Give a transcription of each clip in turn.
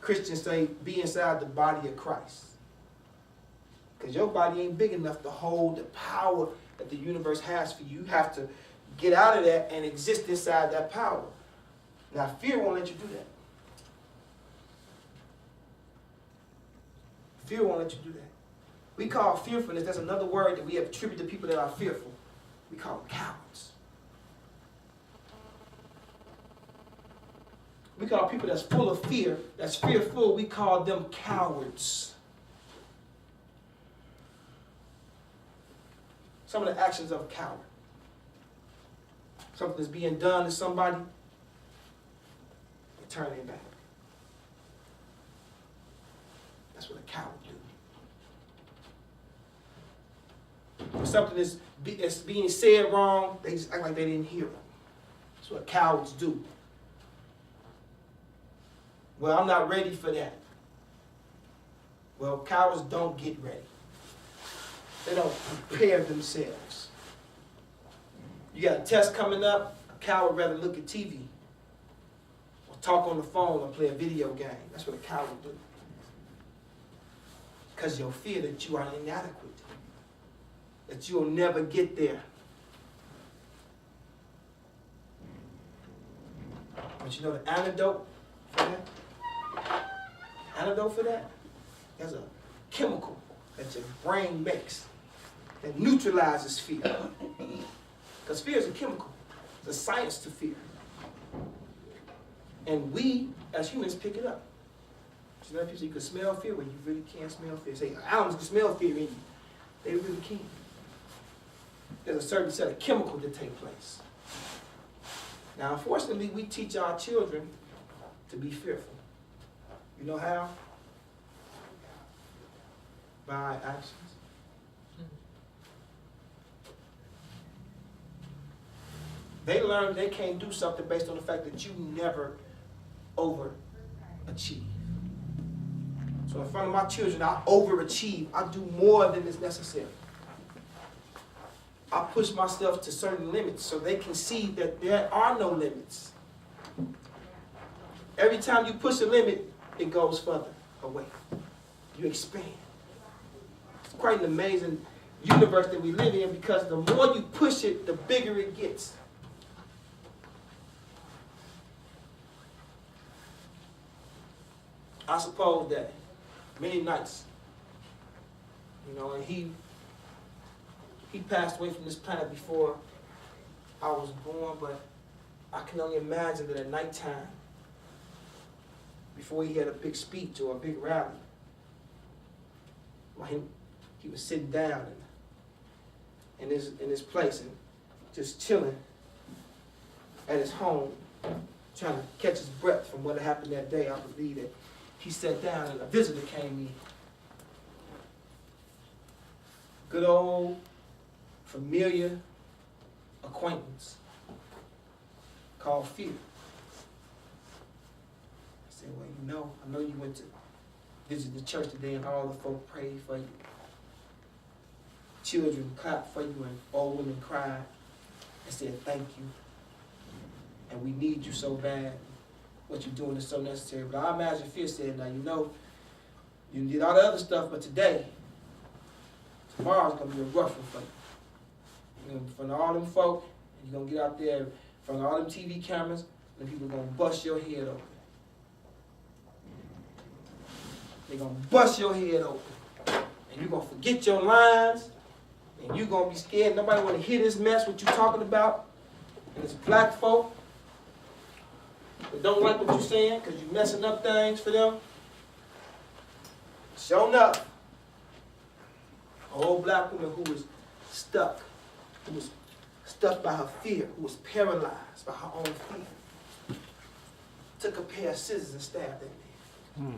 Christians say, be inside the body of Christ. Because your body ain't big enough to hold the power that the universe has for you. You have to get out of that and exist inside that power. Now, fear won't let you do that. Fear won't let you do that. We call fearfulness, that's another word that we have attributed to people that are fearful. We call them cowards. We call people that's full of fear, that's fearful, we call them cowards. Some of the actions of a coward. Something is being done to somebody, they turn their back. That's what a coward do. When something is being said wrong, they just act like they didn't hear it. That's what cowards do. Well, I'm not ready for that. Well, cowards don't get ready. They don't prepare themselves. You got a test coming up, a coward would rather look at TV or talk on the phone or play a video game. That's what a coward do. Because you'll fear that you are inadequate, that you'll never get there. But you know the antidote for that? Antidote for that? There's a chemical that your brain makes that neutralizes fear. Because fear is a chemical. It's a science to fear. And we, as humans, pick it up. You know, people say you can smell fear when you really can't smell fear. Say, animals can smell fear in you. They really can. There's a certain set of chemicals that take place. Now, unfortunately, we teach our children to be fearful. You know how? By actions. They learn they can't do something based on the fact that you never overachieve. So in front of my children, I overachieve. I do more than is necessary. I push myself to certain limits so they can see that there are no limits. Every time you push a limit, it goes further away. You expand. It's quite an amazing universe that we live in because the more you push it, the bigger it gets. I suppose that many nights, you know, and he passed away from this planet before I was born, but I can only imagine that at nighttime, before he had a big speech or a big rally, he was sitting down in his place and just chilling at his home, trying to catch his breath from what happened that day. I believe that he sat down and a visitor came in. Good old, familiar acquaintance called fear. I said, well, you know, I know you went to visit the church today and all the folk prayed for you. Children clapped for you and old women cried and said thank you. And we need you so bad. What you're doing is so necessary. But I imagine fear said, now you know, you did all the other stuff, but tomorrow's going to be a rough one for you. You're going to be in front of all them folk, and you're going to get out there in front of all them TV cameras, and people are going to bust your head open. They're going to bust your head open. And you're going to forget your lines, and you're going to be scared. Nobody want to hear this mess, what you're talking about. And it's black folk that don't like what you're saying because you're messing up things for them. Sure enough, an old black woman who was stuck by her fear, who was paralyzed by her own fear, took a pair of scissors and stabbed that man.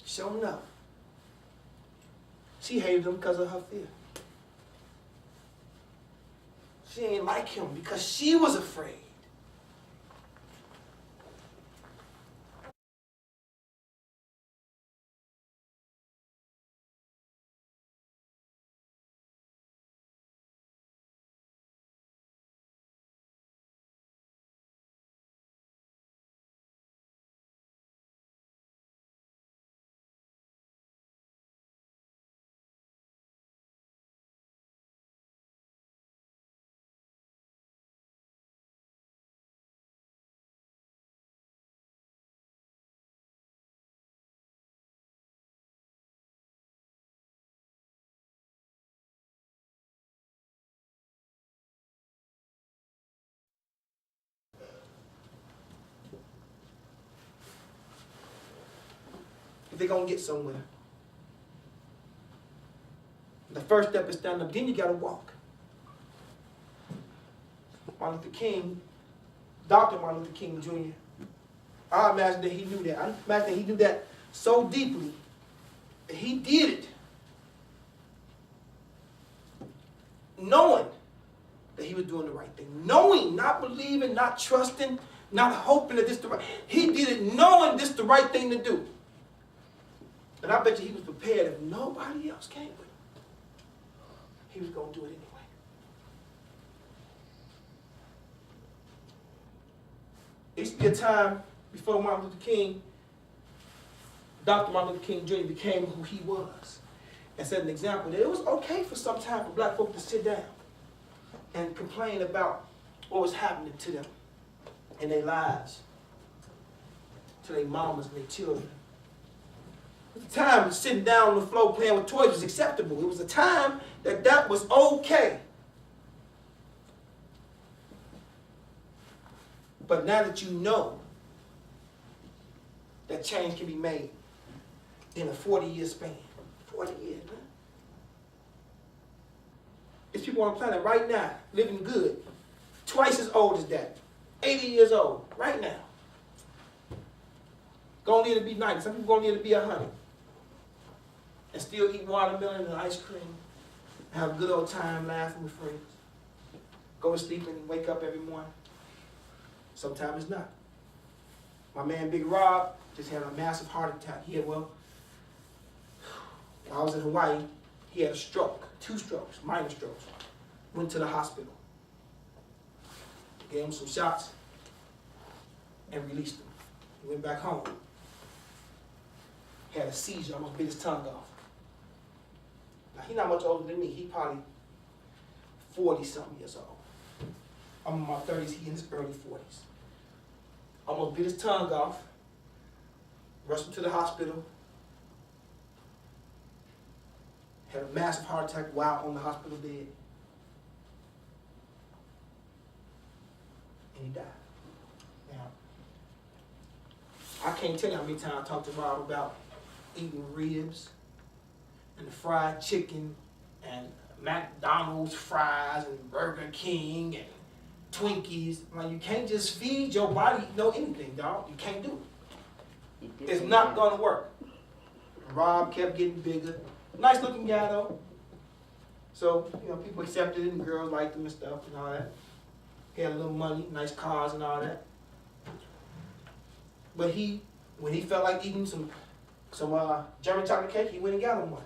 Sure enough, she hated him because of her fear. She ain't like him because she was afraid. if they're going to get somewhere. The first step is stand up, then you got to walk. Martin Luther King, Dr. Martin Luther King Jr., I imagine that he knew that. I imagine that he knew that so deeply that he did it knowing that he was doing the right thing. Knowing, not believing, not trusting, not hoping that this the right. He did it knowing this the right thing to do. And I bet you he was prepared if nobody else came with him. He was going to do it anyway. There used to be a time before Martin Luther King, Dr. Martin Luther King Jr. became who he was and set an example that it was okay for some time for black folk to sit down and complain about what was happening to them in their lives, to their mamas and their children. It was a time when sitting down on the floor playing with toys was acceptable. It was a time that that was okay. But now that you know that change can be made in a 40-year span. 40 years, man. There's people on the planet right now living good, twice as old as that, 80 years old, right now. Gonna live to be 90. Some people gonna live to be 100. And still eat watermelon and ice cream, and have a good old time laughing with friends. Go to sleep and wake up every morning. Sometimes it's not. My man Big Rob just had a massive heart attack. He had, well, while I was in Hawaii, he had a stroke, 2 strokes, minor strokes. Went to the hospital. Gave him some shots and released him. He went back home. Had a seizure, almost bit his tongue off. Now, he's not much older than me. He probably 40-something years old. I'm in my 30s, he in his early 40s. Almost bit his tongue off. Rushed him to the hospital. Had a massive heart attack while on the hospital bed. And he died. Now, I can't tell you how many times I talked to Rob about eating ribs and the fried chicken and McDonald's fries and Burger King and Twinkies. Like, you can't just feed your body anything, dog. You can't do it. It's not going to work. Rob kept getting bigger. Nice looking guy though. So, people accepted it and girls liked him and stuff and all that. He had a little money, nice cars and all that. But when he felt like eating some German chocolate cake, he went and got him one.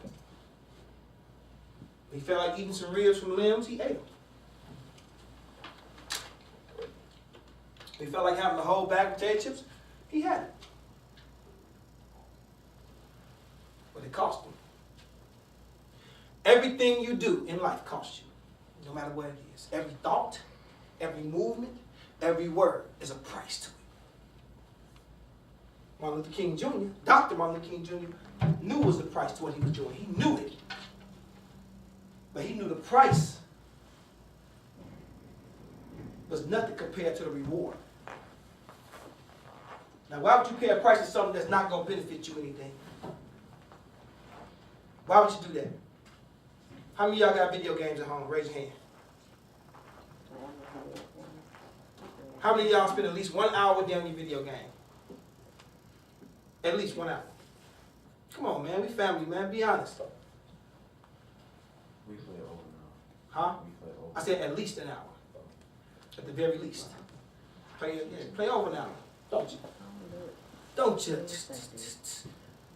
When he felt like eating some ribs from limbs, he ate them. When he felt like having a whole bag of potato chips, he had it. But it cost him. Everything you do in life costs you, no matter what it is. Every thought, every movement, every word is a price to it. Martin Luther King Jr., Dr. Martin Luther King Jr. knew it was the price to what he was doing. He knew it. But he knew the price was nothing compared to the reward. Now, why would you pay a price for something that's not going to benefit you anything? Why would you do that? How many of y'all got video games at home? Raise your hand. How many of y'all spend at least 1 hour with them in your video game? At least 1 hour. Come on, man. We family, man. Be honest. We play over now. Huh? We play over. I said at least an hour. At the very least. Play over an hour. Don't you? Don't you?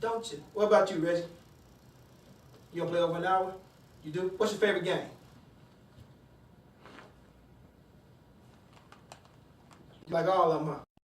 Don't you? What about you, Reggie? You gonna play over an hour? You do? What's your favorite game? You like all of them, huh?